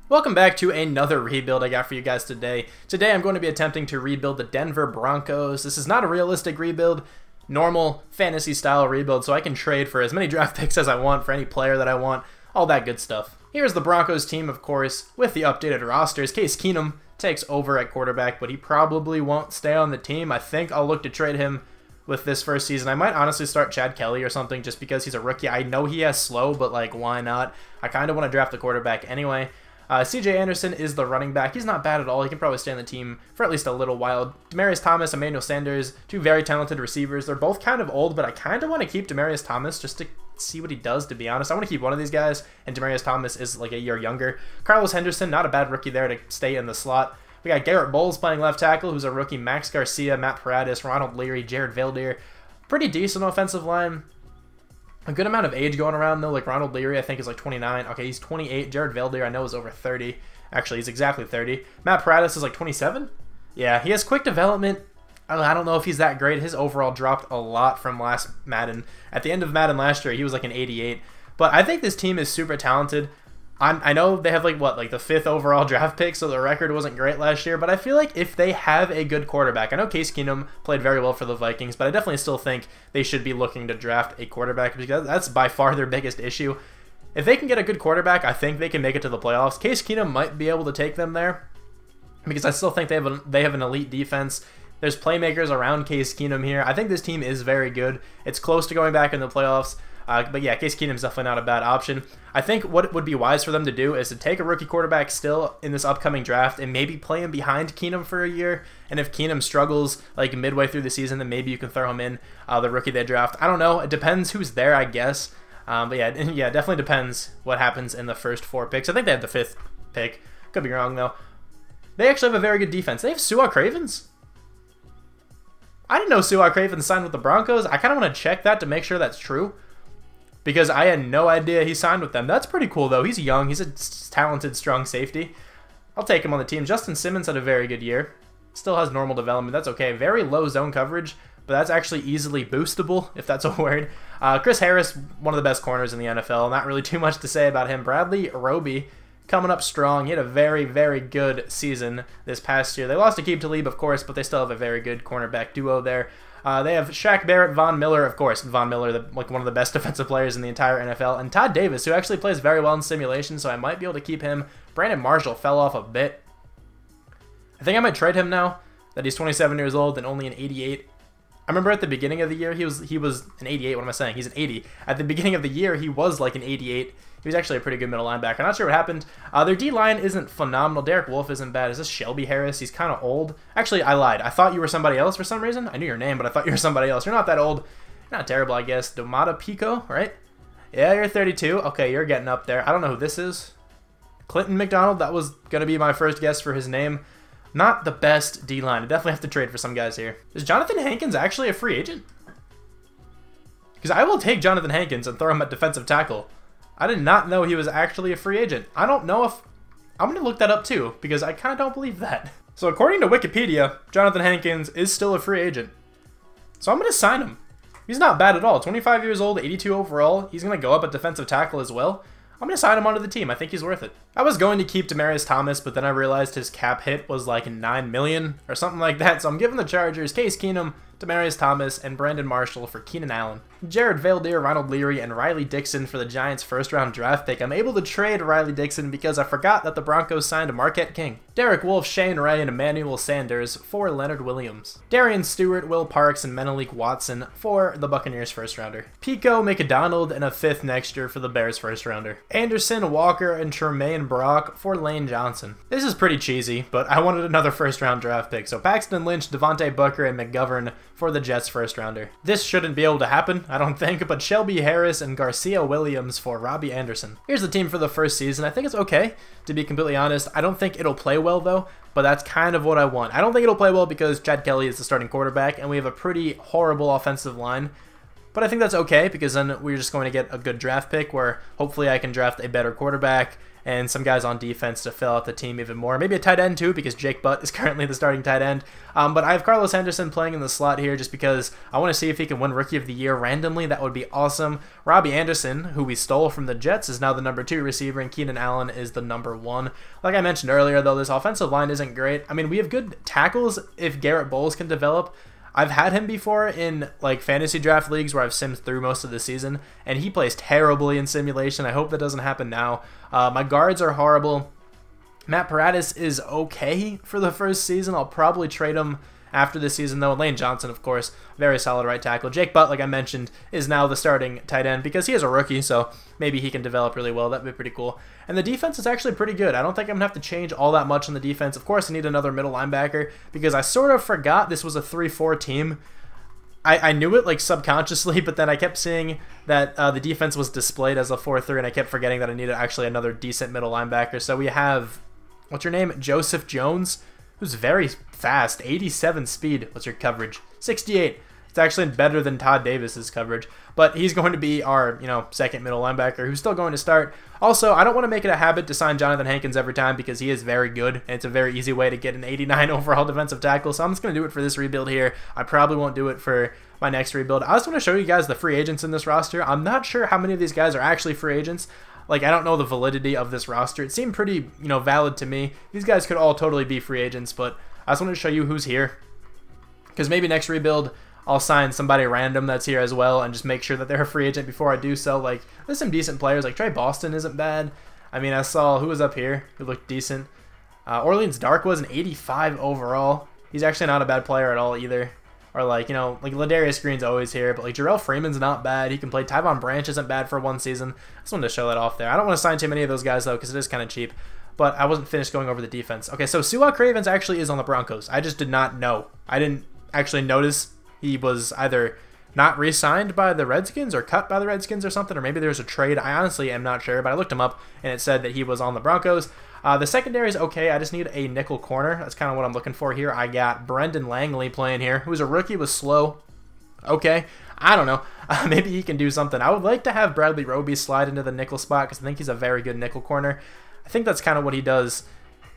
Welcome back to another rebuild I got for you guys today. Today I'm going to be attempting to rebuild the Denver Broncos. This is not a realistic rebuild, normal fantasy style rebuild, so I can trade for as many draft picks as I want for any player that I want, all that good stuff. Here's the Broncos team, of course, with the updated rosters. Case Keenum takes over at quarterback, but he probably won't stay on the team. I think I'll look to trade him with this first season. I might honestly start Chad Kelly or something just because he's a rookie. I know he has slow, but like, why not? I kind of want to draft the quarterback anyway. CJ Anderson is the running back. He's not bad at all. He can probably stay on the team for at least a little while. Demaryius Thomas, Emmanuel Sanders, two very talented receivers. They're both kind of old, but I kind of want to keep Demaryius Thomas just to see what he does, to be honest. I want to keep one of these guys, and Demaryius Thomas is like a year younger. Carlos Henderson, not a bad rookie there to stay in the slot. We got Garrett Bowles playing left tackle, who's a rookie. Max Garcia, Matt Paradis, Ronald Leary, Jared Valdir. Pretty decent offensive line. A good amount of age going around, though. Like Ronald Leary, I think, is like 29. Okay, he's 28. Jared Valdir, I know, is over 30. Actually, he's exactly 30. Matt Paradis is like 27. Yeah, he has quick development. I don't know if he's that great. His overall dropped a lot from last Madden. At the end of Madden last year, he was like an 88. But I think this team is super talented. I know they have like the 5th overall draft pick, so the record wasn't great last year, but I feel like if they have a good quarterback, I know Case Keenum played very well for the Vikings, but I definitely still think they should be looking to draft a quarterback because that's by far their biggest issue. If they can get a good quarterback, I think they can make it to the playoffs. Case Keenum might be able to take them there because I still think they have an elite defense. There's playmakers around Case Keenum here. I think this team is very good. It's close to going back in the playoffs. But yeah, Case Keenum's definitely not a bad option. I think what would be wise for them to do is to take a rookie quarterback still in this upcoming draft and maybe play him behind Keenum for a year. And if Keenum struggles like midway through the season, then maybe you can throw him in the rookie they draft. I don't know. It depends who's there, I guess. But yeah, it definitely depends what happens in the first 4 picks. I think they have the 5th pick. Could be wrong, though. They actually have a very good defense. They have Su'a Cravens. I didn't know Su'a Cravens signed with the Broncos. I kind of want to check that to make sure that's true, because I had no idea he signed with them. That's pretty cool, though. He's young. He's a talented, strong safety. I'll take him on the team. Justin Simmons had a very good year. Still has normal development. That's okay. Very low zone coverage, but that's actually easily boostable, if that's a word. Chris Harris, one of the best corners in the NFL. Not really too much to say about him. Bradley Roby coming up strong. He had a very, very good season this past year. They lost to Aqib Talib, of course, but they still have a very good cornerback duo there. They have Shaq Barrett, Von Miller, of course. Von Miller, like one of the best defensive players in the entire NFL. And Todd Davis, who actually plays very well in simulation, so I might be able to keep him. Brandon Marshall fell off a bit. I think I might trade him now that he's 27 years old and only an 88. I remember at the beginning of the year, he was an 88. What am I saying? He's an 80. At the beginning of the year, he was like an 88. He was actually a pretty good middle linebacker. I'm not sure what happened. Their D-line isn't phenomenal. Derek Wolfe isn't bad. Is this Shelby Harris? He's kind of old. Actually, I lied. I thought you were somebody else for some reason. I knew your name, but I thought you were somebody else. You're not that old. You're not terrible, I guess. Domata Pico, right? Yeah, you're 32. Okay, you're getting up there. I don't know who this is. Clinton McDonald. That was going to be my first guess for his name. Not the best D-line. I definitely have to trade for some guys here. Is Jonathan Hankins actually a free agent? Because I will take Jonathan Hankins and throw him at defensive tackle. I did not know he was actually a free agent. I don't know if... I'm going to look that up too, because I kind of don't believe that. So according to Wikipedia, Jonathan Hankins is still a free agent. So I'm going to sign him. He's not bad at all. 25 years old, 82 overall. He's going to go up at defensive tackle as well. I'm going to sign him onto the team. I think he's worth it. I was going to keep Demaryius Thomas, but then I realized his cap hit was like $9 million or something like that. So I'm giving the Chargers Case Keenum, Demaryius Thomas, and Brandon Marshall for Keenan Allen. Jared Valdir, Ronald Leary, and Riley Dixon for the Giants' first-round draft pick. I'm able to trade Riley Dixon because I forgot that the Broncos signed Marquette King. Derek Wolfe, Shane Ray, and Emmanuel Sanders for Leonard Williams. Darian Stewart, Will Parks, and Menelik Watson for the Buccaneers' first-rounder. Pico McDonald, and a 5th next year for the Bears' first-rounder. Anderson, Walker, and Tremaine Brock for Lane Johnson. This is pretty cheesy, but I wanted another first-round draft pick, so Paxton Lynch, Devontae Booker, and McGovern for the Jets' first-rounder. This shouldn't be able to happen, I don't think, but Shelby Harris and Garcia Williams for Robbie Anderson. Here's the team for the first season. I think it's okay, to be completely honest. I don't think it'll play well, though, but that's kind of what I want. I don't think it'll play well because Chad Kelly is the starting quarterback, and we have a pretty horrible offensive line. But I think that's okay, because then we're just going to get a good draft pick where hopefully I can draft a better quarterback and some guys on defense to fill out the team even more. Maybe a tight end too, because Jake Butt is currently the starting tight end. But I have Carlos Henderson playing in the slot here just because I want to see if he can win Rookie of the Year randomly. That would be awesome. Robbie Anderson, who we stole from the Jets, is now the number 2 receiver, and Keenan Allen is the number 1. Like I mentioned earlier, though, this offensive line isn't great. I mean, we have good tackles if Garrett Bowles can develop. I've had him before in like fantasy draft leagues where I've simmed through most of the season, and he plays terribly in simulation. I hope that doesn't happen now. My guards are horrible. Matt Paradis is okay for the first season. I'll probably trade him after this season, though. Lane Johnson, of course, very solid right tackle. Jake Butt, like I mentioned, is now the starting tight end because he is a rookie, so maybe he can develop really well. That'd be pretty cool. And the defense is actually pretty good. I don't think I'm going to have to change all that much on the defense. Of course, I need another middle linebacker because I sort of forgot this was a 3-4 team. I knew it like subconsciously, but then I kept seeing that the defense was displayed as a 4-3, and I kept forgetting that I needed actually another decent middle linebacker. So we have, what's your name? Joseph Jones, who's very fast, 87 speed. What's your coverage? 68. It's actually better than Todd Davis's coverage, but he's going to be our, second middle linebacker who's still going to start. Also, I don't want to make it a habit to sign Jonathan Hankins every time because he is very good, and it's a very easy way to get an 89 overall defensive tackle, so I'm just going to do it for this rebuild here. I probably won't do it for my next rebuild. I just want to show you guys the free agents in this roster. I'm not sure how many of these guys are actually free agents. Like, I don't know the validity of this roster. It seemed pretty, valid to me. These guys could all totally be free agents, but I just wanted to show you who's here. Because maybe next rebuild, I'll sign somebody random that's here as well and just make sure that they're a free agent before I do so. Like, there's some decent players. Like, Trey Boston isn't bad. I mean, I saw who was up here who looked decent. Orleans Dark was an 85 overall. He's actually not a bad player at all either. Or like, like Ladarius Green's always here, but like Jarrell Freeman's not bad. He can play. Tyvon Branch isn't bad for one season. I just wanted to show that off there. I don't want to sign too many of those guys though because it is kind of cheap. But I wasn't finished going over the defense. Okay, so Su'a Cravens actually is on the Broncos. I just did not know. I didn't actually notice he was either not re-signed by the Redskins or cut by the Redskins or something, or maybe there's a trade. I honestly am not sure, but I looked him up and it said that he was on the Broncos. The secondary is okay. I just need a nickel corner. That's kind of what I'm looking for here. I got Brendan Langley playing here, who's a rookie, was slow. Okay, I don't know. Maybe he can do something. I would like to have Bradley Roby slide into the nickel spot because I think he's a very good nickel corner. I think that's kind of what he does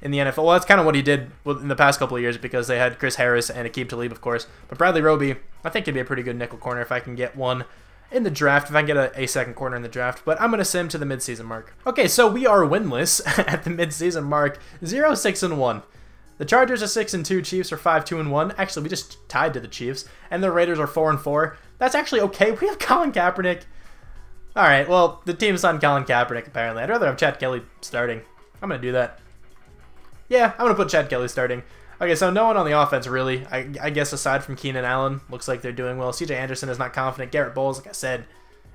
in the NFL. Well, that's kind of what he did in the past couple of years because they had Chris Harris and Aqib Talib, of course. But Bradley Roby, I think, could be a pretty good nickel corner if I can get one in the draft, if I can get a second corner in the draft. But I'm going to sim to the midseason mark. Okay, so we are winless at the midseason mark, 0-6-1. The Chargers are 6-2, Chiefs are 5-2-1. Actually, we just tied to the Chiefs, and the Raiders are 4-4. That's actually okay. We have Colin Kaepernick. All right, well, the team signed Colin Kaepernick, apparently. I'd rather have Chad Kelly starting. I'm going to do that. Yeah, I'm going to put Chad Kelly starting. Okay, so no one on the offense, really. I guess aside from Keenan Allen, looks like they're doing well. CJ Anderson is not confident. Garrett Bowles, like I said,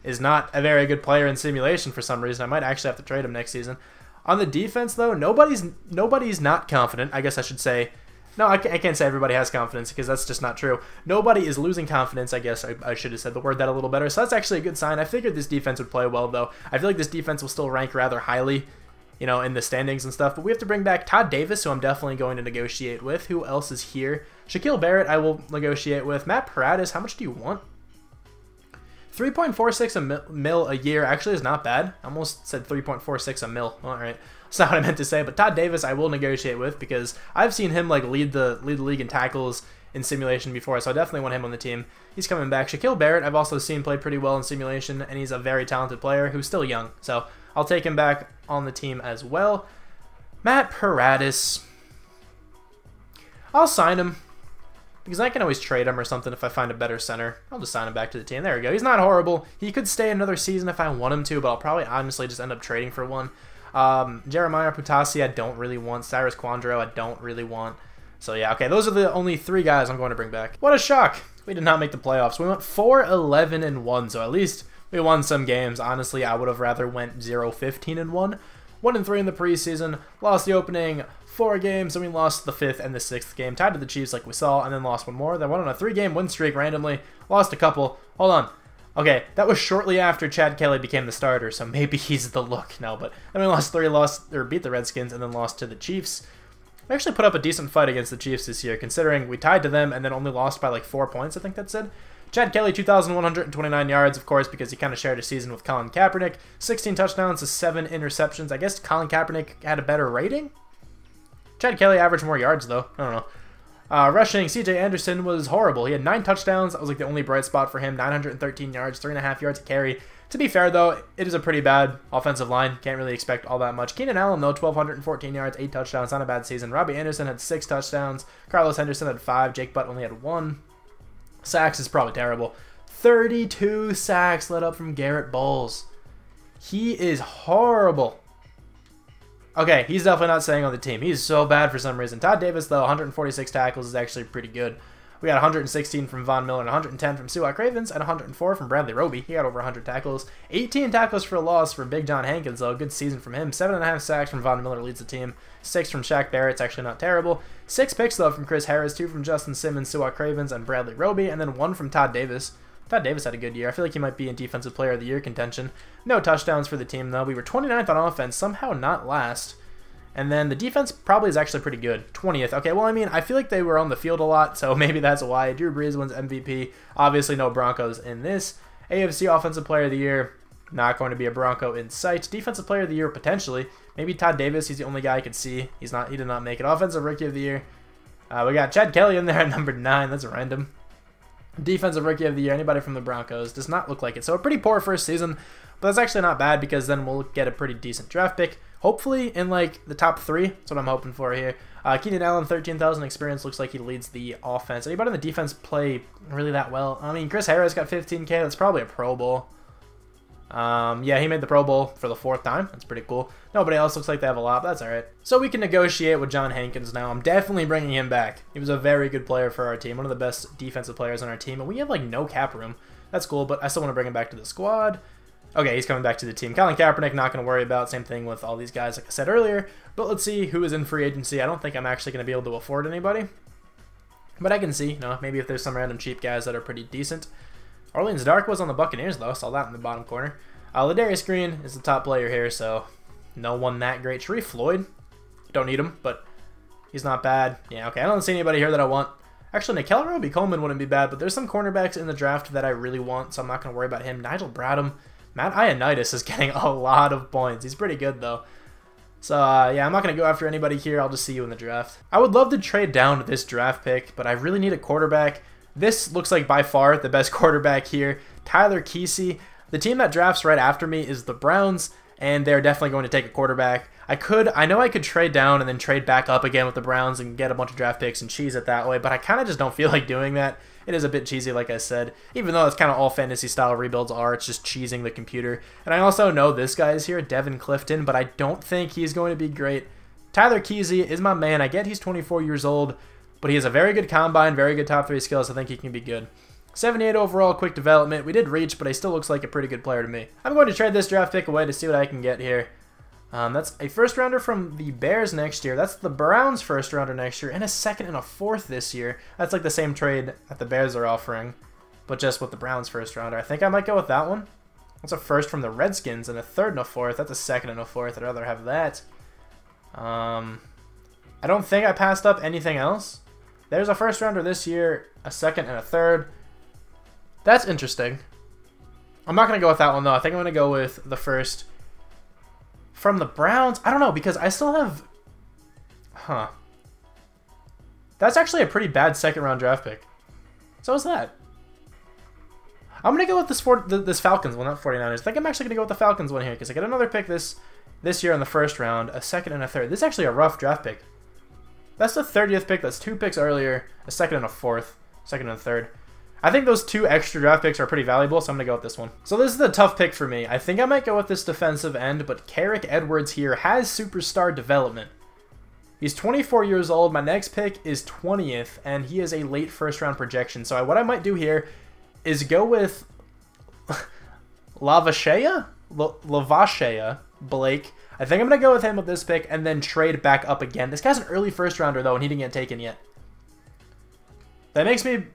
is not a very good player in simulation for some reason. I might actually have to trade him next season. On the defense, though, nobody's not confident. I guess I should say. No, I can't say everybody has confidence because that's just not true. Nobody is losing confidence, I guess I should have said the word that a little better. So that's actually a good sign. I figured this defense would play well, though. I feel like this defense will still rank rather highly, in the standings and stuff. But we have to bring back Todd Davis, who I'm definitely going to negotiate with. Who else is here? Shaquille Barrett, I will negotiate with. Matt Paradis, how much do you want? 3.46 mil a year actually is not bad. I almost said 3.46 a mil. All right. That's not what I meant to say, but Todd Davis I will negotiate with because I've seen him like lead the league in tackles in simulation before, so I definitely want him on the team. He's coming back. Shaquille Barrett I've also seen play pretty well in simulation, and he's a very talented player who's still young, so I'll take him back on the team as well. Matt Paradis, I'll sign him because I can always trade him or something if I find a better center. I'll just sign him back to the team. There we go. He's not horrible. He could stay another season if I want him to, but I'll probably honestly just end up trading for one. Jeremiah Putasi I don't really want. Cyrus Quandro I don't really want. So yeah, okay, those are the only 3 guys I'm going to bring back. What a shock. We did not make the playoffs. We went 4-11-1, so at least we won some games. Honestly, I would have rather went 0-15-1. 1-3 in the preseason. Lost the opening 4 games, and we lost the 5th and the 6th game. Tied to the Chiefs like we saw, and then lost one more. Then went on a 3-game win streak randomly. Lost a couple. Hold on. Okay, that was shortly after Chad Kelly became the starter, so maybe he's the look now. But then we lost 3, beat the Redskins, and then lost to the Chiefs. We actually put up a decent fight against the Chiefs this year, considering we tied to them and then only lost by like 4 points, I think that said. Chad Kelly, 2,129 yards, of course, because he kind of shared a season with Colin Kaepernick. 16 touchdowns to 7 interceptions. I guess Colin Kaepernick had a better rating? Chad Kelly averaged more yards, though. I don't know. Rushing, C.J. Anderson was horrible. He had 9 touchdowns. That was like the only bright spot for him. 913 yards, 3.5 yards a carry. To be fair, though, it is a pretty bad offensive line. Can't really expect all that much. Keenan Allen, though, 1,214 yards, 8 touchdowns. Not a bad season. Robbie Anderson had 6 touchdowns. Carlos Henderson had 5. Jake Butt only had 1. Sacks is probably terrible. 32 sacks let up from Garrett Bowles. He is horrible. Okay, he's definitely not staying on the team. He's so bad for some reason. Todd Davis, though, 146 tackles is actually pretty good. We got 116 from Von Miller and 110 from Suat Cravens and 104 from Bradley Roby. He got over 100 tackles. 18 tackles for a loss for Big John Hankins, though. Good season from him. 7.5 sacks from Von Miller leads the team. 6 from Shaq Barrett. It's actually not terrible. 6 picks, though, from Chris Harris. 2 from Justin Simmons, Suat Cravens, and Bradley Roby. And then 1 from Todd Davis. Todd Davis had a good year. I feel like he might be in Defensive Player of the Year contention. No touchdowns for the team, though. We were 29th on offense. Somehow not last. And then the defense probably is actually pretty good. 20th. Okay, well, I mean, I feel like they were on the field a lot, so maybe that's why. Drew Brees wins MVP. Obviously, no Broncos in this. AFC Offensive Player of the Year. Not going to be a Bronco in sight. Defensive Player of the Year, potentially. Maybe Todd Davis. He's the only guy I could see. He did not make it. Offensive Rookie of the Year. We got Chad Kelly in there at number 9. That's random. Defensive Rookie of the Year. Anybody from the Broncos. Does not look like it. So a pretty poor first season. But that's actually not bad because then we'll get a pretty decent draft pick. Hopefully in like the top 3. That's what I'm hoping for here. Keenan Allen, 13,000 experience. Looks like he leads the offense. Anybody on the defense play really that well? I mean, Chris Harris got 15K. That's probably a Pro Bowl. Yeah, he made the Pro Bowl for the 4th time. That's pretty cool. Nobody else looks like they have a lot, but that's all right. So we can negotiate with John Hankins now. I'm definitely bringing him back. He was a very good player for our team. One of the best defensive players on our team. And we have like no cap room. That's cool, but I still want to bring him back to the squad. Okay, he's coming back to the team. Colin Kaepernick, not going to worry about. Same thing with all these guys, like I said earlier. But let's see who is in free agency. I don't think I'm actually going to be able to afford anybody. But I can see, you know, maybe if there's some random cheap guys that are pretty decent. Orleans Dark was on the Buccaneers, though. Saw that in the bottom corner. Ladarius Green is the top player here, so no one that great. Sharif Floyd, don't need him, but he's not bad. Yeah, okay, I don't see anybody here that I want. Actually, Nikel Roby-Coleman wouldn't be bad, but there's some cornerbacks in the draft that I really want, so I'm not going to worry about him. Nigel Bradham. Matt Ioannidis is getting a lot of points. He's pretty good, though. So, yeah, I'm not going to go after anybody here. I'll just see you in the draft. I would love to trade down to this draft pick, but I really need a quarterback. This looks like by far the best quarterback here. Tyler Kesey. The team that drafts right after me is the Browns, and they're definitely going to take a quarterback. I know I could trade down and then trade back up again with the Browns and get a bunch of draft picks and cheese it that way, but I kind of just don't feel like doing that. It is a bit cheesy, like I said, even though it's kind of all fantasy-style rebuilds are. It's just cheesing the computer. And I also know this guy is here, Devin Clifton, but I don't think he's going to be great. Tyler Kesey is my man. I get he's 24 years old, but he has a very good combine, very good top 3 skills. I think he can be good. 78 overall, quick development. We did reach, but he still looks like a pretty good player to me. I'm going to trade this draft pick away to see what I can get here. That's a first rounder from the Bears next year. That's the Browns first rounder next year, and a 2nd and a 4th this year. That's like the same trade that the Bears are offering, but just with the Browns first rounder. I think I might go with that one. That's a first from the Redskins and a 3rd and a 4th. That's a 2nd and a 4th. I'd rather have that. I don't think I passed up anything else. There's a first rounder this year, a 2nd and a 3rd. That's interesting. I'm not going to go with that one, though. I think I'm going to go with the first from the Browns. I don't know, because I still have... Huh. That's actually a pretty bad 2nd round draft pick. So is that. I'm going to go with this Falcons one, not 49ers. I think I'm actually going to go with the Falcons one here, because I get another pick this year in the 1st round, a 2nd and a 3rd. This is actually a rough draft pick. That's the 30th pick. That's 2 picks earlier, a 2nd and a 4th, 2nd and a 3rd. I think those 2 extra draft picks are pretty valuable, so I'm going to go with this one. So this is the tough pick for me. I think I might go with this defensive end, but Carrick Edwards here has superstar development. He's 24 years old. My next pick is 20th, and he is a late 1st round projection. So what I might do here is go with Lavashea Blake. I think I'm going to go with him with this pick and then trade back up again. This guy's an early 1st rounder, though, and he didn't get taken yet. That makes me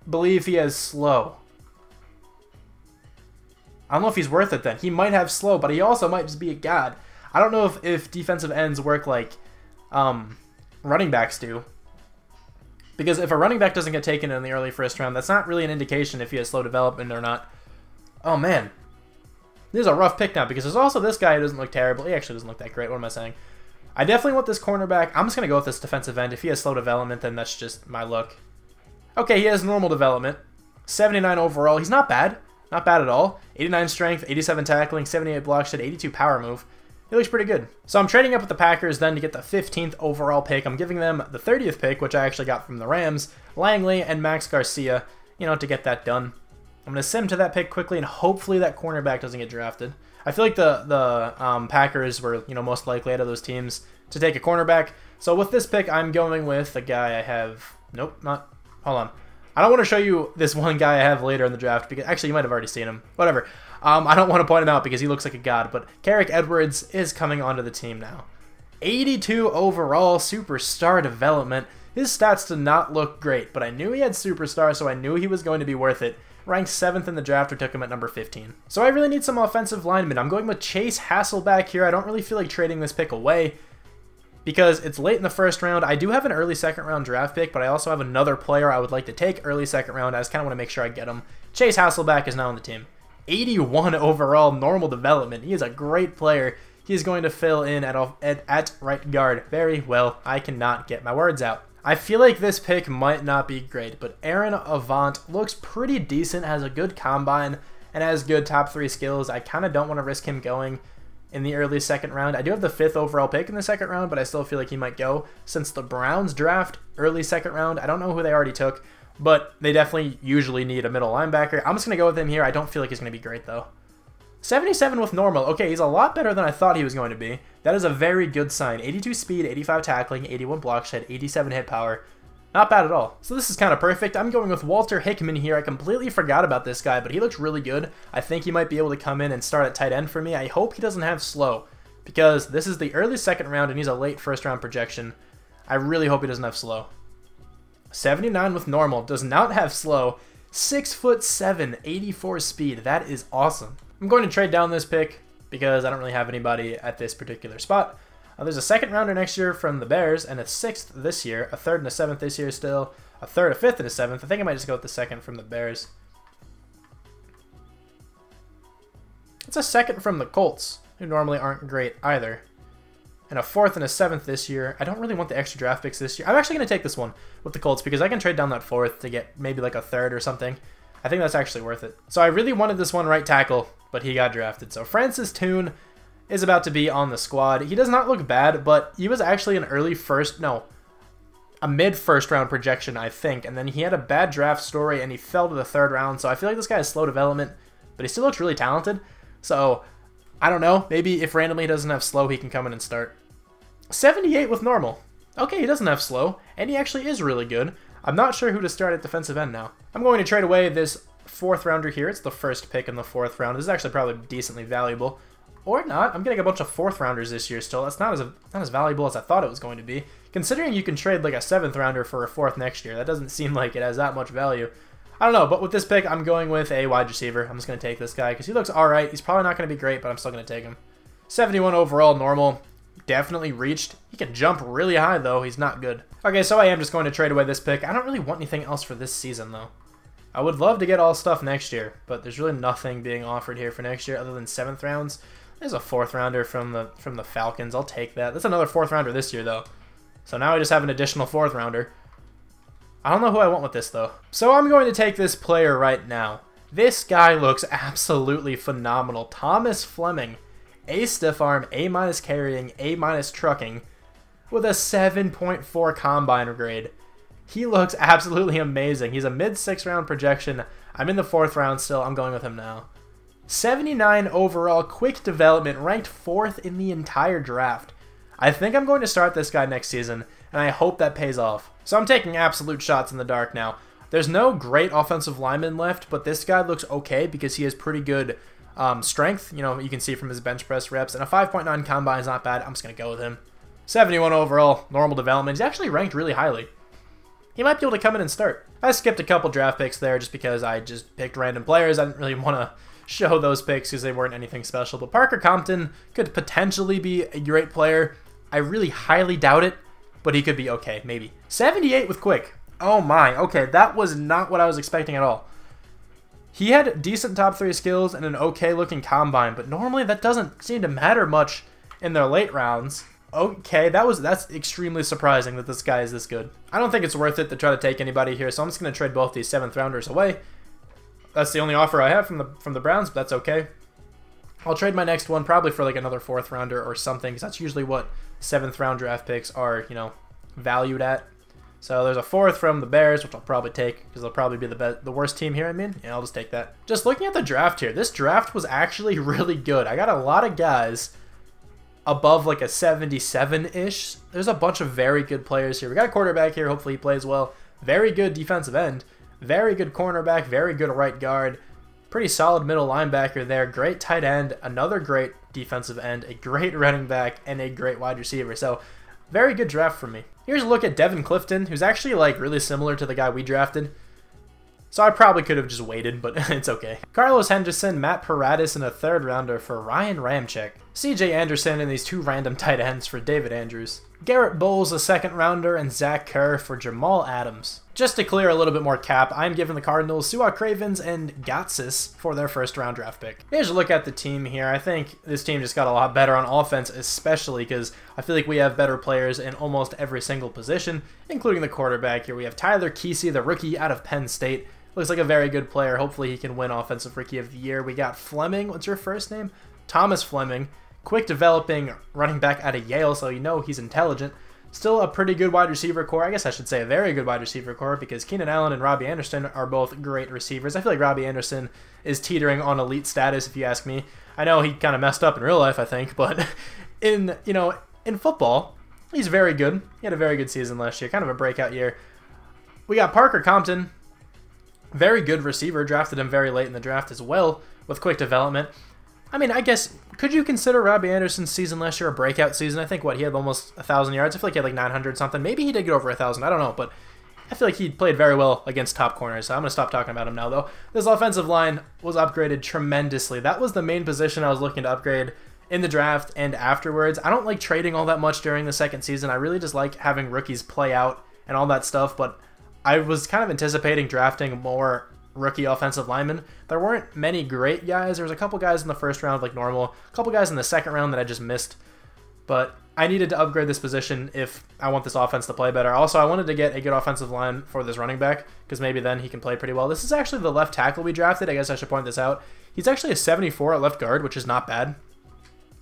believe he has slow. I don't know if he's worth it then. He might have slow, but he also might just be a god. I don't know if defensive ends work like running backs do. Because if a running back doesn't get taken in the early first round, that's not really an indication if he has slow development or not. Oh, man. This is a rough pick now because there's also this guy who doesn't look terrible. He actually doesn't look that great. What am I saying? I definitely want this cornerback. I'm just going to go with this defensive end. If he has slow development, then that's just my look. Okay, he has normal development. 79 overall. He's not bad. Not bad at all. 89 strength, 87 tackling, 78 block shed, 82 power move. He looks pretty good. So I'm trading up with the Packers then to get the 15th overall pick. I'm giving them the 30th pick, which I actually got from the Rams, Langley and Max Garcia, you know, to get that done. I'm going to sim to that pick quickly, and hopefully that cornerback doesn't get drafted. I feel like the Packers were, you know, most likely out of those teams to take a cornerback. So with this pick, I'm going with the guy I have. Nope, not. Hold on. I don't want to show you this one guy I have later in the draft because actually you might have already seen him. Whatever. I don't want to point him out because he looks like a god. But Carrick Edwards is coming onto the team now. 82 overall, superstar development. His stats did not look great, but I knew he had superstar, so I knew he was going to be worth it. Ranked 7th in the draft, or took him at number 15. So I really need some offensive linemen. I'm going with Chase Hasselbeck here. I don't really feel like trading this pick away because it's late in the first round. I do have an early second round draft pick, but I also have another player I would like to take early second round. I just kind of want to make sure I get him. Chase Hasselbeck is now on the team. 81 overall, normal development. He is a great player. He's going to fill in at right guard very well. I cannot get my words out. I feel like this pick might not be great, but Aaron Avant looks pretty decent, has a good combine, and has good top 3 skills. I kind of don't want to risk him going in the early second round. I do have the 5th overall pick in the second round, but I still feel like he might go. Since the Browns draft early second round, I don't know who they already took, but they definitely usually need a middle linebacker. I'm just going to go with him here. I don't feel like he's going to be great, though. 77 with normal. Okay, he's a lot better than I thought he was going to be. That is a very good sign. 82 speed, 85 tackling, 81 block shed, 87 hit power. Not bad at all. So this is kind of perfect. I'm going with Walter Hickman here. I completely forgot about this guy, but he looks really good. I think he might be able to come in and start at tight end for me. I hope he doesn't have slow because this is the early second round and he's a late first round projection. I really hope he doesn't have slow. 79 with normal. Does not have slow. 6'7", 84 speed. That is awesome. I'm going to trade down this pick because I don't really have anybody at this particular spot. There's a second rounder next year from the Bears and a 6th this year, a 3rd and a 7th this year still, a 3rd, a 5th, and a 7th. I think I might just go with the 2nd from the Bears. It's a 2nd from the Colts, who normally aren't great either. And a 4th and a 7th this year. I don't really want the extra draft picks this year. I'm actually going to take this one with the Colts because I can trade down that 4th to get maybe like a 3rd or something. I think that's actually worth it. So I really wanted this one right tackle, but he got drafted. So Francis Toon is about to be on the squad. He does not look bad, but he was actually an a mid-first round projection, I think. And then he had a bad draft story, and he fell to the 3rd round. So I feel like this guy has slow development, but he still looks really talented. So I don't know. Maybe if randomly he doesn't have slow, he can come in and start. 78 with normal. Okay, he doesn't have slow, and he actually is really good. I'm not sure who to start at defensive end now. I'm going to trade away this 4th rounder here. It's the 1st pick in the 4th round. This is actually probably decently valuable. Or not. I'm getting a bunch of 4th rounders this year still. That's not as valuable as I thought it was going to be. Considering you can trade like a 7th rounder for a 4th next year, that doesn't seem like it has that much value. I don't know, but with this pick, I'm going with a wide receiver. I'm just going to take this guy because he looks alright. He's probably not going to be great, but I'm still going to take him. 71 overall, normal. Definitely reached. He can jump really high, though. He's not good. Okay, so I am just going to trade away this pick. I don't really want anything else for this season, though. I would love to get all stuff next year, but there's really nothing being offered here for next year other than 7th rounds. There's a 4th rounder from the Falcons. I'll take that. That's another 4th rounder this year, though. So now I just have an additional 4th rounder. I don't know who I want with this, though. So I'm going to take this player right now. This guy looks absolutely phenomenal. Thomas Fleming. A stiff arm, A- carrying, A- trucking, with a 7.4 combine grade. He looks absolutely amazing. He's a mid-6th round projection. I'm in the 4th round still. I'm going with him now. 79 overall, quick development, ranked 4th in the entire draft. I think I'm going to start this guy next season, and I hope that pays off. So I'm taking absolute shots in the dark now. There's no great offensive lineman left, but this guy looks okay because he has pretty good strength. You know, you can see from his bench press reps, and a 5.9 combine is not bad. I'm just going to go with him. 71 overall, normal development. He's actually ranked really highly. He might be able to come in and start. I skipped a couple draft picks there just because I just picked random players. I didn't really want to show those picks because they weren't anything special. But Parker Compton could potentially be a great player. I really highly doubt it. but he could be okay, maybe. 78 with quick. Oh my, okay, that was not what I was expecting at all. He had decent top 3 skills and an okay looking combine, but normally that doesn't seem to matter much in their late rounds. Okay, that's extremely surprising that this guy is this good. I don't think it's worth it to try to take anybody here, so I'm just going to trade both these 7th rounders away. That's the only offer I have from the Browns, but that's okay. I'll trade my next one probably for like another 4th rounder or something, because that's usually what 7th round draft picks are, you know, valued at. So there's a 4th from the Bears, which I'll probably take because they'll probably be the worst team here, I mean. Yeah, I'll just take that. Just looking at the draft here, this draft was actually really good. I got a lot of guys above like a 77-ish. There's a bunch of very good players here. We got a quarterback here. Hopefully he plays well. Very good defensive end. Very good cornerback. Very good right guard. Pretty solid middle linebacker there. Great tight end. Another great defensive end. A great running back. And a great wide receiver. So very good draft for me. Here's a look at Devin Clifton, who's actually like really similar to the guy we drafted. So I probably could have just waited, but it's okay. Carlos Henderson, Matt Paradis, and a 3rd rounder for Ryan Ramczyk. CJ Anderson and these 2 random tight ends for David Andrews. Garrett Bowles, a 2nd rounder, and Zach Kerr for Jamal Adams. Just to clear a little bit more cap, I'm giving the Cardinals Su'a Cravens and Gotsis for their 1st round draft pick. Here's a look at the team here. I think this team just got a lot better on offense, especially because I feel like we have better players in almost every single position, including the quarterback. Here we have Tyler Kesey, the rookie out of Penn State. Looks like a very good player. Hopefully he can win Offensive Rookie of the Year. We got Fleming. What's your first name? Thomas Fleming. Quick developing running back out of Yale, so you know he's intelligent. Still a pretty good wide receiver core. I guess I should say a very good wide receiver core because Keenan Allen and Robbie Anderson are both great receivers. I feel like Robbie Anderson is teetering on elite status, if you ask me. I know he kind of messed up in real life, I think, but in football, he's very good. He had a very good season last year, kind of a breakout year. We got Parker Compton. Very good receiver, drafted him very late in the draft as well, with quick development. I mean, I guess, could you consider Robbie Anderson's season last year a breakout season? I think, he had almost 1,000 yards. I feel like he had like 900 something. Maybe he did get over 1,000. I don't know, but I feel like he played very well against top corners, so I'm going to stop talking about him now, though. This offensive line was upgraded tremendously. That was the main position I was looking to upgrade in the draft and afterwards. I don't like trading all that much during the 2nd season. I really just like having rookies play out and all that stuff, but I was kind of anticipating drafting more rookie offensive linemen. There weren't many great guys. There was a couple guys in the 1st round like normal, a couple guys in the 2nd round that I just missed, but I needed to upgrade this position if I want this offense to play better. Also, I wanted to get a good offensive line for this running back because maybe then he can play pretty well. This is actually the left tackle we drafted. I guess I should point this out. He's actually a 74 at left guard, which is not bad.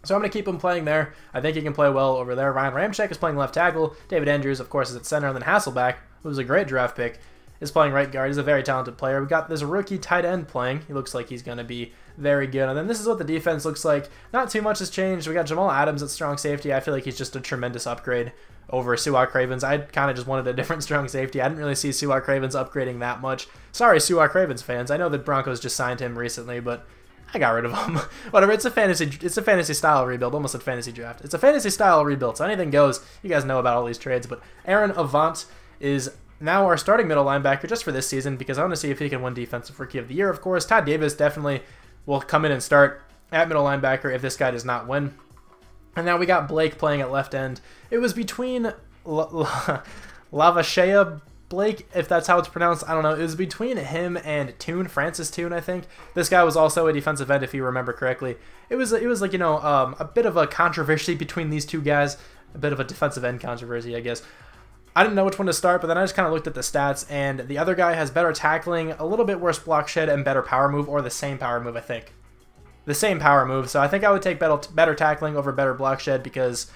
So I'm going to keep him playing there. I think he can play well over there. Ryan Ramczyk is playing left tackle. David Andrews, of course, is at center. And then Hasselbeck, who was a great draft pick, is playing right guard. He's a very talented player. We've got this rookie tight end playing. He looks like he's going to be very good. And then this is what the defense looks like. Not too much has changed. We got Jamal Adams at strong safety. I feel like he's just a tremendous upgrade over Su'a Cravens. I kind of just wanted a different strong safety. I didn't really see Su'a Cravens upgrading that much. Sorry, Su'a Cravens fans. I know the Broncos just signed him recently, but I got rid of him. Whatever, it's a fantasy style rebuild, almost a fantasy draft. It's a fantasy style rebuild, so anything goes. You guys know about all these trades, but Aaron Avant is now our starting middle linebacker just for this season because I want to see if he can win Defensive Rookie of the Year, of course. Todd Davis definitely will come in and start at middle linebacker if this guy does not win. And now we got Blake playing at left end. It was between Lavashea Blake, if that's how it's pronounced. I don't know. It was between him and Toon, Francis Toon, I think. This guy was also a defensive end, if you remember correctly. It was like, a bit of a controversy between these two guys. A bit of a defensive end controversy, I guess. I didn't know which one to start, but then I just kind of looked at the stats, and the other guy has better tackling, a little bit worse block shed, and better power move, or the same power move, I think. The same power move, so I think I would take better tackling over better block shed because,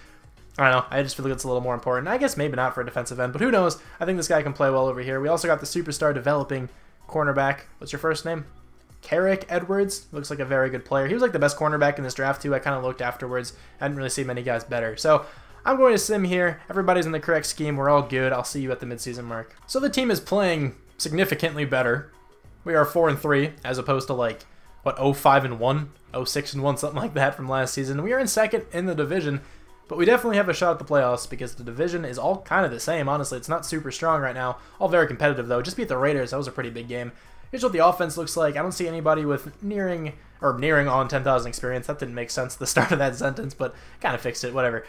I don't know, I just feel like it's a little more important. I guess maybe not for a defensive end, but who knows? I think this guy can play well over here. We also got the superstar developing cornerback. What's your first name? Carrick Edwards. Looks like a very good player. He was like the best cornerback in this draft, too. I kind of looked afterwards. I didn't really see many guys better. So I'm going to sim here. Everybody's in the correct scheme. We're all good. I'll see you at the midseason mark. So the team is playing significantly better. We are 4-3 as opposed to like, what, 0-5-1, 0-6-1, something like that from last season. We are in second in the division, but we definitely have a shot at the playoffs because the division is all kind of the same. Honestly, it's not super strong right now. All very competitive, though. Just beat the Raiders. That was a pretty big game. Here's what the offense looks like. I don't see anybody with nearing or nearing on 10,000 experience. That didn't make sense at the start of that sentence, but kind of fixed it, whatever.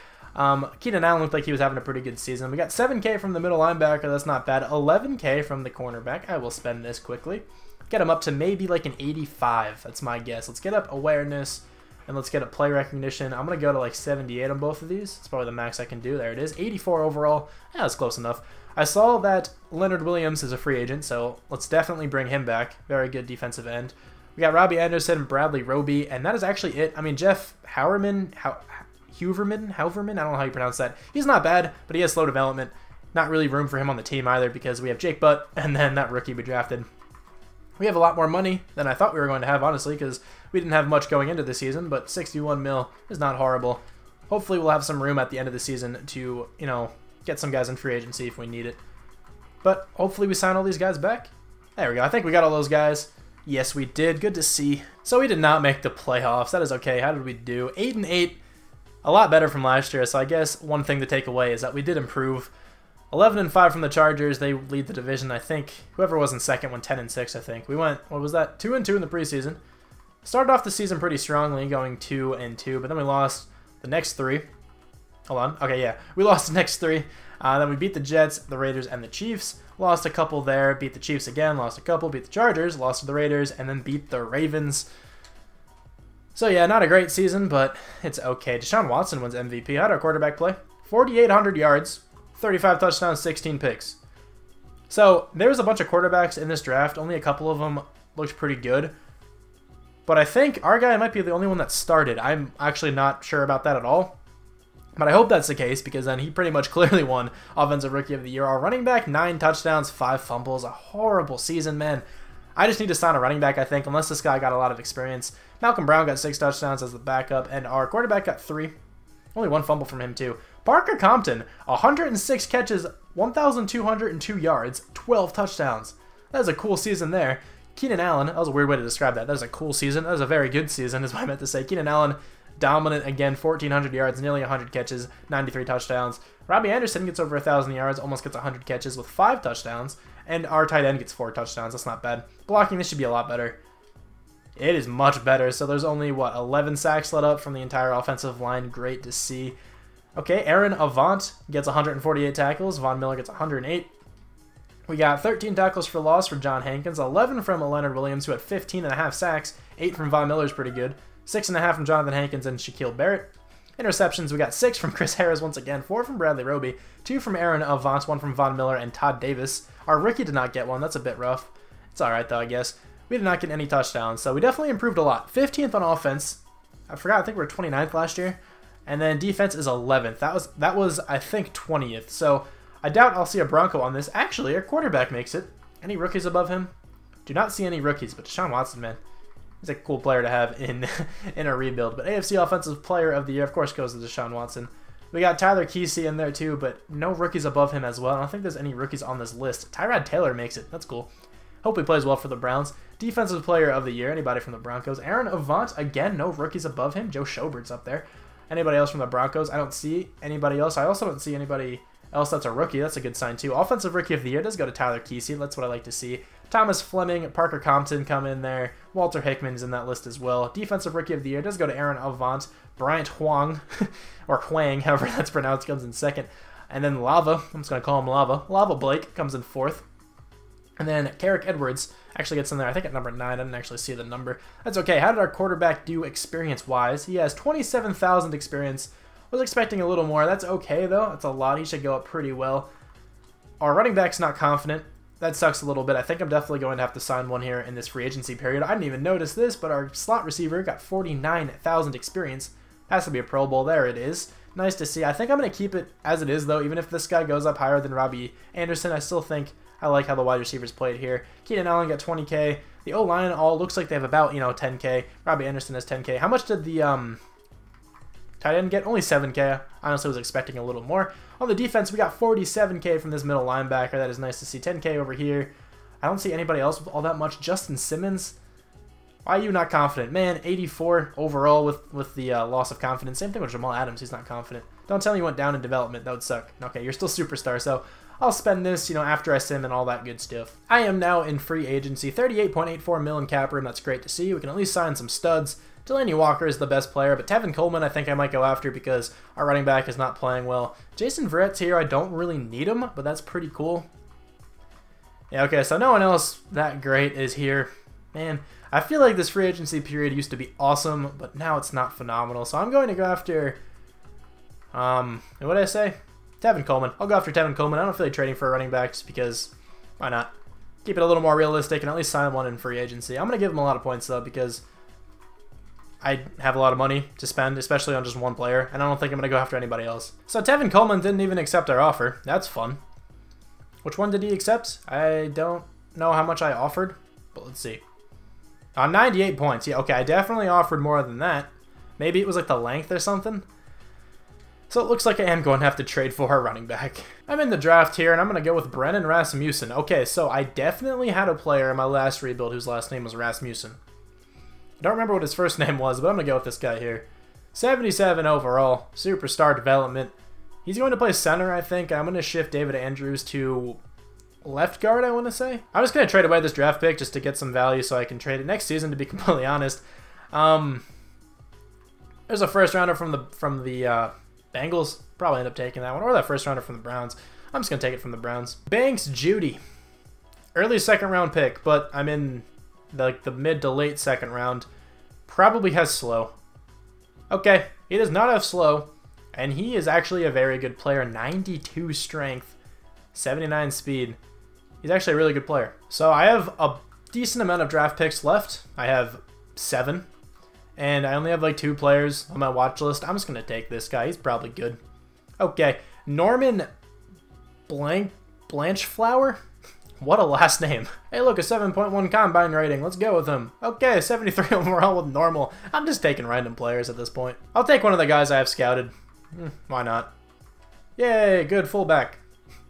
Keenan Allen looked like he was having a pretty good season. We got 7K from the middle linebacker. That's not bad. 11K from the cornerback. I will spend this quickly. Get him up to maybe like an 85. That's my guess. Let's get up awareness, and let's get up play recognition. I'm going to go to like 78 on both of these. It's probably the max I can do. There it is. 84 overall. Yeah, that's close enough. I saw that Leonard Williams is a free agent, so let's definitely bring him back. Very good defensive end. We got Robbie Anderson, Bradley Roby, and that is actually it. I mean, Jeff Hauverman, Hauverman, I don't know how you pronounce that. He's not bad, but he has slow development. Not really room for him on the team either because we have Jake Butt and then that rookie we drafted. We have a lot more money than I thought we were going to have, honestly, because we didn't have much going into the season, but 61 mil is not horrible. Hopefully we'll have some room at the end of the season to, you know, get some guys in free agency if we need it. But hopefully we sign all these guys back. There we go. I think we got all those guys. Yes, we did. Good to see. So we did not make the playoffs. That is okay. How did we do? 8-8. A lot better from last year, so I guess one thing to take away is that we did improve. 11-5 from the Chargers. They lead the division, I think. Whoever was in second went 10-6, I think. We went, what was that? 2-2 in the preseason. Started off the season pretty strongly, going 2-2, but then we lost the next 3. Hold on. Okay, yeah. We lost the next 3. Then we beat the Jets, the Raiders, and the Chiefs. Lost a couple there. Beat the Chiefs again. Lost a couple. Beat the Chargers. Lost to the Raiders. And then beat the Ravens. So, yeah, not a great season, but it's okay. Deshaun Watson wins MVP. How did our quarterback play? 4,800 yards, 35 touchdowns, 16 picks. So, there was a bunch of quarterbacks in this draft. Only a couple of them looked pretty good. But I think our guy might be the only one that started. I'm actually not sure about that at all. But I hope that's the case because then he pretty much clearly won Offensive Rookie of the Year. Our running back, 9 touchdowns, 5 fumbles. A horrible season, man. I just need to sign a running back, I think, unless this guy got a lot of experience. Malcolm Brown got 6 touchdowns as the backup, and our quarterback got 3. Only 1 fumble from him, too. Parker Compton, 106 catches, 1,202 yards, 12 touchdowns. That was a cool season there. Keenan Allen, that was a weird way to describe that. That was a cool season. That was a very good season, is what I meant to say. Keenan Allen, dominant again, 1,400 yards, nearly 100 catches, 93 touchdowns. Robbie Anderson gets over 1,000 yards, almost gets 100 catches with 5 touchdowns. And our tight end gets 4 touchdowns. That's not bad. Blocking, this should be a lot better. It is much better. So there's only, what, 11 sacks let up from the entire offensive line. Great to see. Okay, Aaron Avant gets 148 tackles. Von Miller gets 108. We got 13 tackles for loss for John Hankins. 11 from Leonard Williams, who had 15.5 sacks. 8 from Von Miller is pretty good. 6.5 from Jonathan Hankins and Shaquille Barrett. Interceptions, we got 6 from Chris Harris once again, 4 from Bradley Roby, 2 from Aaron Avant, 1 from Von Miller and Todd Davis. Our rookie did not get one. That's a bit rough. It's alright though, I guess. We did not get any touchdowns, so we definitely improved a lot. 15th on offense. I forgot, I think we were 29th last year. And then defense is 11th. That was I think 20th. So I doubt I'll see a Bronco on this. Actually, our quarterback makes it. Any rookies above him? Do not see any rookies, but Deshaun Watson, man. He's a cool player to have in a rebuild. But AFC Offensive Player of the Year, of course, goes to Deshaun Watson. We got Tyler Kesey in there too, but no rookies above him as well. I don't think there's any rookies on this list. Tyrod Taylor makes it. That's cool. Hope he plays well for the Browns. Defensive Player of the Year, anybody from the Broncos. Aaron Avant, again, no rookies above him. Joe Schobert's up there. Anybody else from the Broncos? I don't see anybody else. I also don't see anybody else that's a rookie. That's a good sign too. Offensive Rookie of the Year does go to Tyler Kesey. That's what I like to see. Thomas Fleming, Parker Compton come in there. Walter Hickman's in that list as well. Defensive Rookie of the Year does go to Aaron Avant. Bryant Huang, or Huang, however that's pronounced, comes in second. And then Lava, I'm just going to call him Lava. Lava Blake comes in 4th. And then Carrick Edwards actually gets in there, I think at number 9. I didn't actually see the number. That's okay. How did our quarterback do experience-wise? He has 27,000 experience. Was expecting a little more. That's okay, though. That's a lot. He should go up pretty well. Our running back's not confident. That sucks a little bit. I think I'm definitely going to have to sign one here in this free agency period. I didn't even notice this, but our slot receiver got 49,000 experience. Has to be a Pro Bowl. There it is. Nice to see. I think I'm going to keep it as it is, though. Even if this guy goes up higher than Robbie Anderson, I still think I like how the wide receivers played here. Keenan Allen got 20K. The O-line all looks like they have about, 10K. Robbie Anderson has 10K. How much did the tight end get? Only 7K. I honestly was expecting a little more. On the defense, we got 47K from this middle linebacker. That is nice to see. 10K over here. I don't see anybody else with all that much. Justin Simmons. Why are you not confident? Man, 84 overall with the loss of confidence. Same thing with Jamal Adams. He's not confident. Don't tell me you went down in development. That would suck. Okay, you're still superstar. So I'll spend this, after I sim and all that good stuff. I am now in free agency, 38.84 mil in cap room. That's great to see. We can at least sign some studs. Delaney Walker is the best player, but Tevin Coleman I think I might go after because our running back is not playing well. Jason Verrett's here. I don't really need him, but that's pretty cool. Yeah, okay, so no one else that great is here. Man, I feel like this free agency period used to be awesome, but now it's not phenomenal. So I'm going to go after, what did I say? Tevin Coleman. I'll go after Tevin Coleman. I don't feel like trading for a running back just because, why not? Keep it a little more realistic and at least sign one in free agency. I'm going to give him a lot of points though because I have a lot of money to spend, especially on just one player, and I don't think I'm going to go after anybody else. So Tevin Coleman didn't even accept our offer. That's fun. Which one did he accept? I don't know how much I offered, but let's see. 98 points. Yeah, okay, I definitely offered more than that. Maybe it was like the length or something. So it looks like I am going to have to trade for our running back. I'm in the draft here, and I'm going to go with Brennan Rasmussen. Okay, so I definitely had a player in my last rebuild whose last name was Rasmussen. I don't remember what his first name was, but I'm going to go with this guy here. 77 overall, superstar development. He's going to play center, I think. I'm going to shift David Andrews to left guard, I want to say. I'm just going to trade away this draft pick just to get some value so I can trade it next season, to be completely honest. There's a first rounder from the Bengals. Probably end up taking that one. Or that first rounder from the Browns. I'm just going to take it from the Browns. Banks Judy. Early second round pick, but I'm in the mid to late second round. Probably has slow. Okay, he does not have slow. And he is actually a very good player. 92 strength, 79 speed. He's actually a really good player. So I have a decent amount of draft picks left. I have 7. And I only have like 2 players on my watch list. I'm just going to take this guy. He's probably good. Okay, Norman Blanchflower? What a last name. Hey, look, a 7.1 combine rating. Let's go with him. Okay, 73 overall with normal. I'm just taking random players at this point. I'll take one of the guys I have scouted. Why not? Yay, good fullback.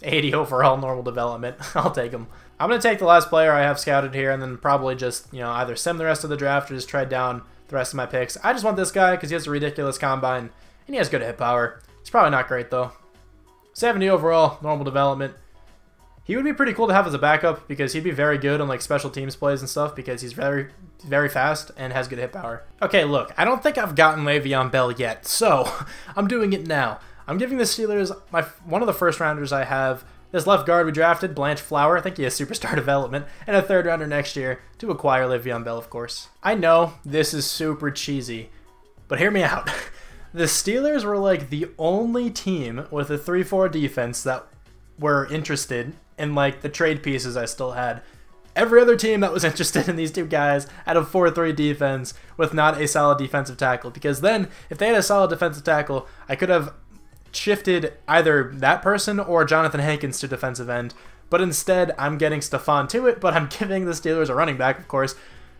80 overall normal development. I'll take him. I'm going to take the last player I have scouted here and then probably just, either sim the rest of the draft or just trade down the rest of my picks. I just want this guy because he has a ridiculous combine and he has good hit power. It's probably not great though. 70 overall normal development. He would be pretty cool to have as a backup because he'd be very good on like special teams plays and stuff because he's very, very fast and has good hit power. Okay, look, I don't think I've gotten Le'Veon Bell yet, so I'm doing it now. I'm giving the Steelers one of the first rounders I have. This left guard we drafted, Blanchflower. I think he has superstar development, and a third rounder next year to acquire Le'Veon Bell, of course. I know this is super cheesy, but hear me out. The Steelers were like the only team with a 3-4 defense that were interested in like the trade pieces I still had. Every other team that was interested in these two guys had a 4-3 defense with not a solid defensive tackle, because then if they had a solid defensive tackle, I could have shifted either that person or Jonathan Hankins to defensive end, but instead I'm getting Stephon Tuitt, but I'm giving the Steelers a running back, of course,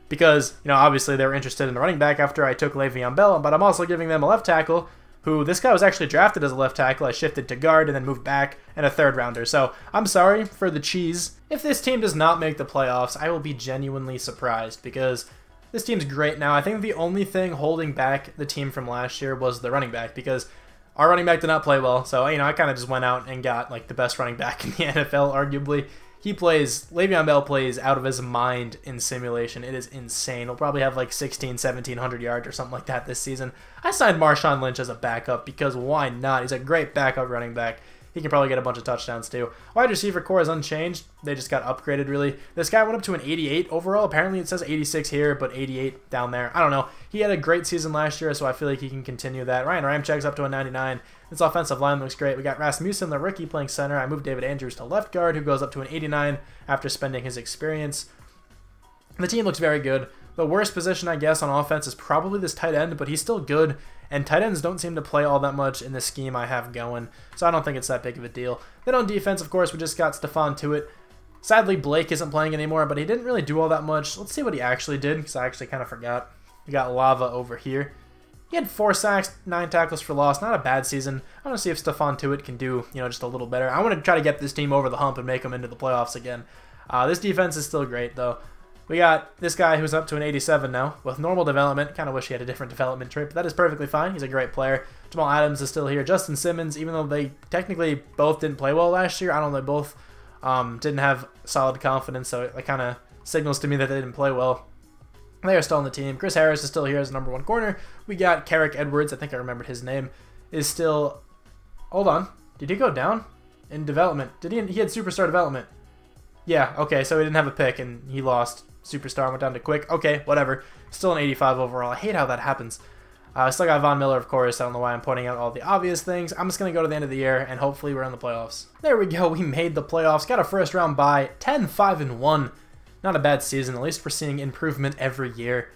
because, obviously they were interested in a running back after I took Le'Veon Bell, but I'm also giving them a left tackle, who this guy was actually drafted as a left tackle. I shifted to guard and then moved back, and a third rounder. So I'm sorry for the cheese. If this team does not make the playoffs, I will be genuinely surprised because this team's great now. I think the only thing holding back the team from last year was the running back because our running back did not play well. So, I kind of just went out and got like the best running back in the NFL, arguably. Le'Veon Bell plays out of his mind in simulation. It is insane. He'll probably have like 1,700 yards or something like that this season. I signed Marshawn Lynch as a backup because why not? He's a great backup running back. He can probably get a bunch of touchdowns too. Wide receiver core is unchanged. They just got upgraded, really. This guy went up to an 88 overall. Apparently it says 86 here, but 88 down there. I don't know. He had a great season last year, so I feel like he can continue that. Ryan Ramchek's up to a 99. This offensive line looks great. We got Rasmussen, the rookie, playing center. I moved David Andrews to left guard, who goes up to an 89 after spending his experience. The team looks very good. The worst position, I guess, on offense is probably this tight end, but he's still good. And tight ends don't seem to play all that much in the scheme I have going, so I don't think it's that big of a deal. Then on defense, of course, we just got Stephon Tuitt. Sadly, Blake isn't playing anymore, but he didn't really do all that much. Let's see what he actually did, because I actually kind of forgot. We got Lava over here. He had 4 sacks, 9 tackles for loss. Not a bad season. I want to see if Stephon Tuitt can do, just a little better. I want to try to get this team over the hump and make them into the playoffs again. This defense is still great, though. We got this guy who's up to an 87 now with normal development. Kind of wish he had a different development trait, but that is perfectly fine. He's a great player. Jamal Adams is still here. Justin Simmons, even though they technically both didn't play well last year, I don't know, they both didn't have solid confidence, so it kind of signals to me that they didn't play well. They are still on the team. Chris Harris is still here as the #1 corner. We got Carrick Edwards, I think I remembered his name, is still... Hold on. Did he go down in development? He had superstar development. Yeah, okay, so he didn't have a pick and he lost. Superstar went down to quick. Okay, whatever. Still an 85 overall. I hate how that happens. I still got Von Miller, of course. I don't know why I'm pointing out all the obvious things. I'm just going to go to the end of the year, and hopefully we're in the playoffs. There we go. We made the playoffs. Got a first-round bye. 10-5-1. Not a bad season. At least we're seeing improvement every year.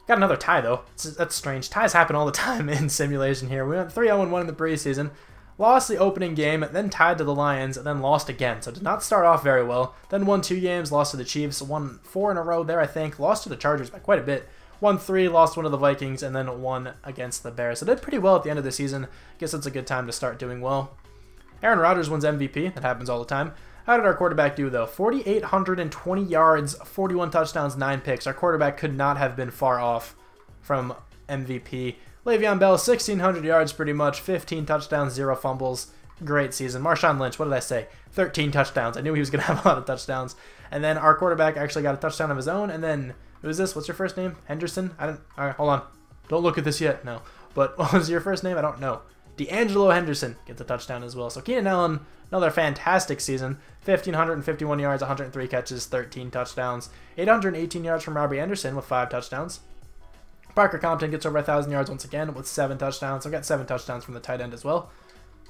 Got another tie, though. That's strange. Ties happen all the time in simulation here. We went 3-0-1 in the preseason. Lost the opening game, then tied to the Lions, and then lost again. So did not start off very well. Then won 2 games, lost to the Chiefs, won 4 in a row there, I think. Lost to the Chargers by quite a bit. Won 3, lost 1 to the Vikings, and then 1 against the Bears. So did pretty well at the end of the season. Guess it's a good time to start doing well. Aaron Rodgers wins MVP. That happens all the time. How did our quarterback do, though? 4,820 yards, 41 touchdowns, 9 picks. Our quarterback could not have been far off from MVP. Le'Veon Bell, 1,600 yards pretty much, 15 touchdowns, 0 fumbles. Great season. Marshawn Lynch, what did I say? 13 touchdowns. I knew he was going to have a lot of touchdowns. And then our quarterback actually got a touchdown of his own. And then, who is this? What's your first name? Henderson? All right, hold on. Don't look at this yet. No. But what was your first name? I don't know. D'Angelo Henderson gets a touchdown as well. So Keenan Allen, another fantastic season. 1,551 yards, 103 catches, 13 touchdowns. 818 yards from Robbie Anderson with 5 touchdowns. Parker Compton gets over 1,000 yards once again with 7 touchdowns. I've got 7 touchdowns from the tight end as well.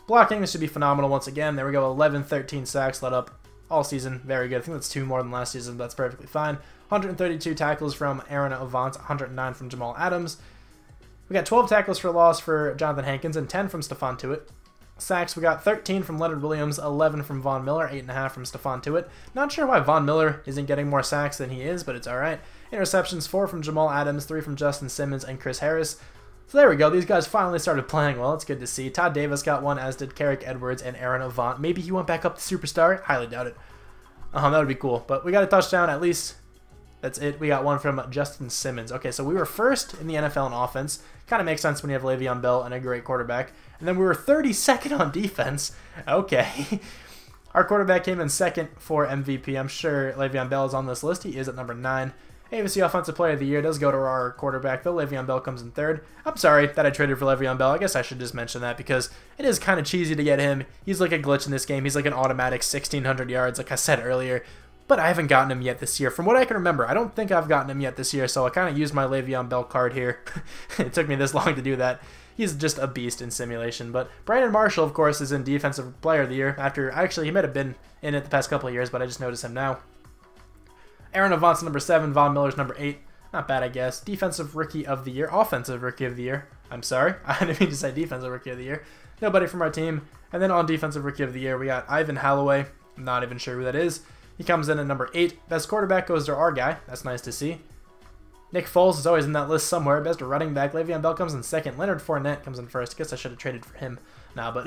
Blocking, this should be phenomenal once again. There we go, 11, 13 sacks led up all season. Very good. I think that's 2 more than last season, but that's perfectly fine. 132 tackles from Aaron Avant, 109 from Jamal Adams. We got 12 tackles for loss for Jonathan Hankins and 10 from Stephon Tuitt. Sacks, we got 13 from Leonard Williams, 11 from Von Miller, 8.5 from Stephon Tuitt. Not sure why Von Miller isn't getting more sacks than he is, but it's alright. Interceptions, 4 from Jamal Adams, 3 from Justin Simmons and Chris Harris. So there we go. These guys finally started playing well. It's good to see. Todd Davis got 1, as did Carrick Edwards and Aaron Avant. Maybe he went back up to superstar. Highly doubt it. That would be cool. But we got a touchdown at least. That's it. We got 1 from Justin Simmons. Okay, so we were first in the NFL in offense. Kind of makes sense when you have Le'Veon Bell and a great quarterback. And then we were 32nd on defense. Okay. Our quarterback came in 2nd for MVP. I'm sure Le'Veon Bell is on this list. He is at number 9. AFC Offensive Player of the Year does go to our quarterback, though Le'Veon Bell comes in 3rd. I'm sorry that I traded for Le'Veon Bell. I guess I should just mention that because it is kind of cheesy to get him. He's like a glitch in this game. He's like an automatic 1,600 yards, like I said earlier. But I haven't gotten him yet this year. From what I can remember, I don't think I've gotten him yet this year, so I kind of used my Le'Veon Bell card here. It took me this long to do that. He's just a beast in simulation. But Brandon Marshall, of course, is in Defensive Player of the Year. Actually, he might have been in it the past couple of years, but I just noticed him now. Aaron Avant's number 7. Von Miller's number 8. Not bad, I guess. Defensive Rookie of the Year. Offensive Rookie of the Year. I'm sorry. I didn't mean to say Defensive Rookie of the Year. Nobody from our team. And then on Defensive Rookie of the Year, we got Ivan Halloway. I'm not even sure who that is. He comes in at number 8. Best quarterback goes to our guy. That's nice to see. Nick Foles is always in that list somewhere. Best running back. Le'Veon Bell comes in 2nd. Leonard Fournette comes in 1st. I guess I should have traded for him. Nah, but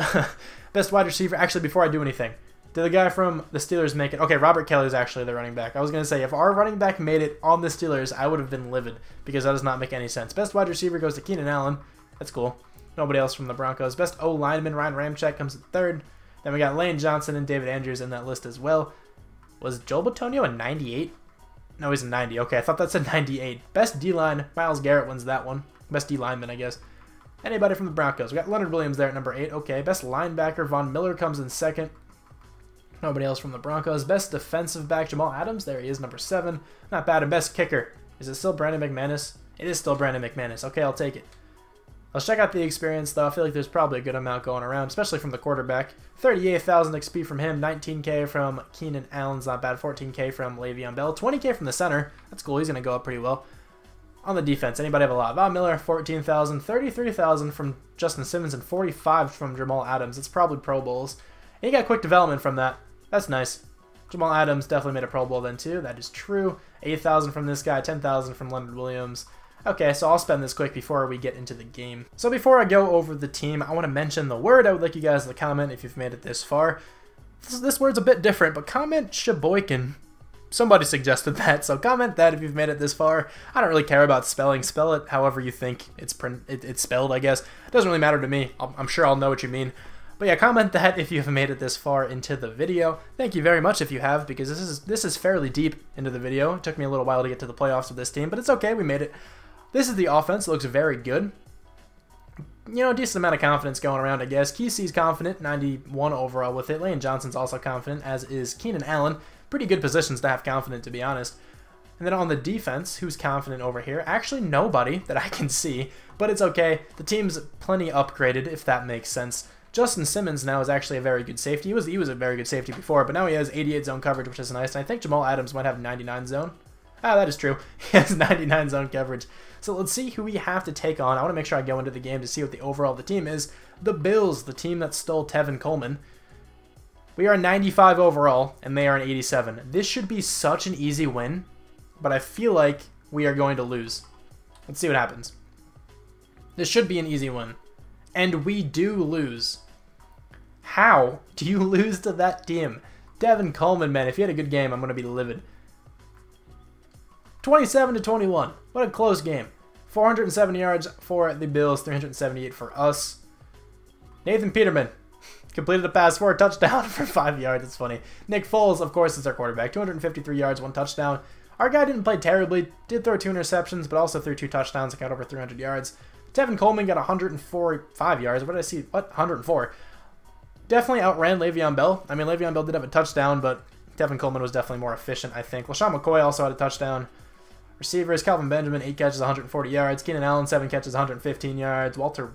best wide receiver. Actually, before I do anything, did the guy from the Steelers make it? Okay, Robert Kelly is actually the running back. I was going to say, if our running back made it on the Steelers, I would have been livid because that does not make any sense. Best wide receiver goes to Keenan Allen. That's cool. Nobody else from the Broncos. Best O-lineman, Ryan Ramczyk, comes in 3rd. Then we got Lane Johnson and David Andrews in that list as well. Was Joel Bitonio a 98? No, he's a 90. Okay, I thought that said 98. Best D-line, Myles Garrett wins that one. Best D-lineman, I guess. Anybody from the Broncos? We got Leonard Williams there at number 8. Okay, best linebacker, Von Miller comes in 2nd. Nobody else from the Broncos. Best defensive back, Jamal Adams. There he is, number 7. Not bad. And best kicker. Is it still Brandon McManus? It is still Brandon McManus. Okay, I'll take it. Let's check out the experience, though. I feel like there's probably a good amount going around, especially from the quarterback. 38,000 XP from him. 19K from Keenan Allen's not bad. 14K from Le'Veon Bell. 20K from the center. That's cool. He's going to go up pretty well. On the defense, anybody have a lot? Von Miller, 14,000. 33,000 from Justin Simmons and 45 from Jamal Adams. It's probably Pro Bowls. And he got quick development from that. That's nice. Jamal Adams definitely made a Pro Bowl then, too. That is true. 8,000 from this guy. 10,000 from Leonard Williams. Okay, so I'll spend this quick before we get into the game. So before I go over the team, I want to mention the word. I would like you guys to comment if you've made it this far. This word's a bit different, but comment Sheboygan somebody suggested that, so comment that if you've made it this far. I don't really care about spelling. Spell it however you think it's spelled, I guess. It doesn't really matter to me. I'm sure I'll know what you mean. But yeah, comment that if you've made it this far into the video. Thank you very much if you have, because this is fairly deep into the video. It took me a little while to get to the playoffs with this team, but it's okay. We made it. This is the offense. It looks very good. You know, decent amount of confidence going around, I guess. Kesey's confident, 91 overall with it. Lane Johnson's also confident, as is Keenan Allen. Pretty good positions to have confident, to be honest. And then on the defense, who's confident over here? Actually, nobody that I can see, but it's okay. The team's plenty upgraded, if that makes sense. Justin Simmons now is actually a very good safety. He was a very good safety before, but now he has 88 zone coverage, which is nice. And I think Jamal Adams might have 99 zone. Ah, that is true. He has 99 zone coverage. So let's see who we have to take on. I want to make sure I go into the game to see what the overall of the team is. The Bills, the team that stole Tevin Coleman. We are 95 overall, and they are an 87. This should be such an easy win, but I feel like we are going to lose. Let's see what happens. This should be an easy win. And we do lose. How do you lose to that team? Tevin Coleman, man, if you had a good game, I'm going to be livid. 27-21. What a close game. 407 yards for the Bills, 378 for us. Nathan Peterman completed a pass for a touchdown for 5 yards. It's funny. Nick Foles, of course, is our quarterback. 253 yards, 1 touchdown. Our guy didn't play terribly. Did throw 2 interceptions, but also threw 2 touchdowns and got over 300 yards. Tevin Coleman got 105 yards. What did I see? What? 104. Definitely outran Le'Veon Bell. I mean, Le'Veon Bell did have a touchdown, but Tevin Coleman was definitely more efficient, I think. LaShawn McCoy also had a touchdown. Receivers, Calvin Benjamin, 8 catches, 140 yards. Keenan Allen, 7 catches, 115 yards. Walter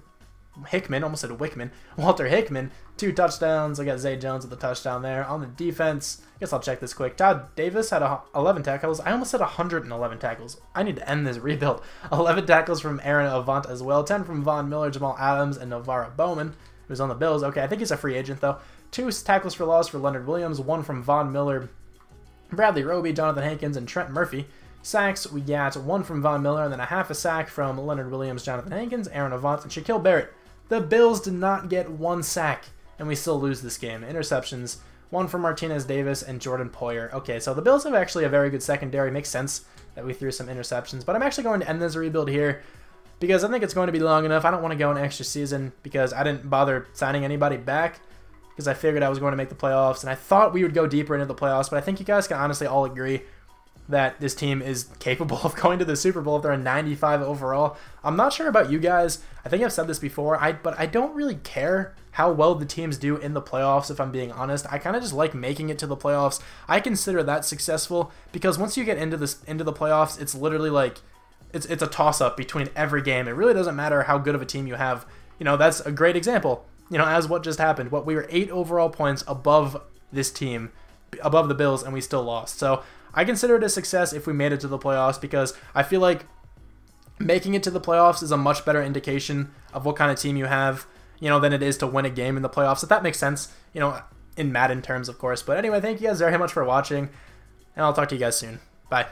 Hickman, almost said Wickman. Walter Hickman, 2 touchdowns. I got Zay Jones with the touchdown there. On the defense, I guess I'll check this quick. Todd Davis had 11 tackles. I almost said 111 tackles. I need to end this rebuild. 11 tackles from Aaron Avant as well. 10 from Von Miller, Jamal Adams, and Navarro Bowman, who's on the Bills. Okay, I think he's a free agent, though. 2 tackles for loss for Leonard Williams. 1 from Von Miller, Bradley Roby, Jonathan Hankins, and Trent Murphy. Sacks, we got 1 from Von Miller, and then a half a sack from Leonard Williams, Jonathan Hankins, Aaron Avant, and Shaquille Barrett. The Bills did not get 1 sack, and we still lose this game. Interceptions, 1 from Martinez Davis and Jordan Poyer. Okay, so the Bills have actually a very good secondary. Makes sense that we threw some interceptions, but I'm actually going to end this rebuild here because I think it's going to be long enough. I don't want to go an extra season because I didn't bother signing anybody back because I figured I was going to make the playoffs, and I thought we would go deeper into the playoffs, but I think you guys can honestly all agree that this team is capable of going to the Super Bowl if they're a 95 overall. I'm not sure about you guys. I think I've said this before, but I don't really care how well the teams do in the playoffs, if I'm being honest. I kind of just like making it to the playoffs. I consider that successful because once you get into the playoffs, it's literally like it's a toss-up between every game. It really doesn't matter how good of a team you have. You know, that's a great example, you know, as what just happened. We were 8 overall points above this team, above the Bills, and we still lost. So I consider it a success if we made it to the playoffs because I feel like making it to the playoffs is a much better indication of what kind of team you have, you know, than it is to win a game in the playoffs. If that makes sense, you know, in Madden terms, of course. But anyway, thank you guys very much for watching, and I'll talk to you guys soon.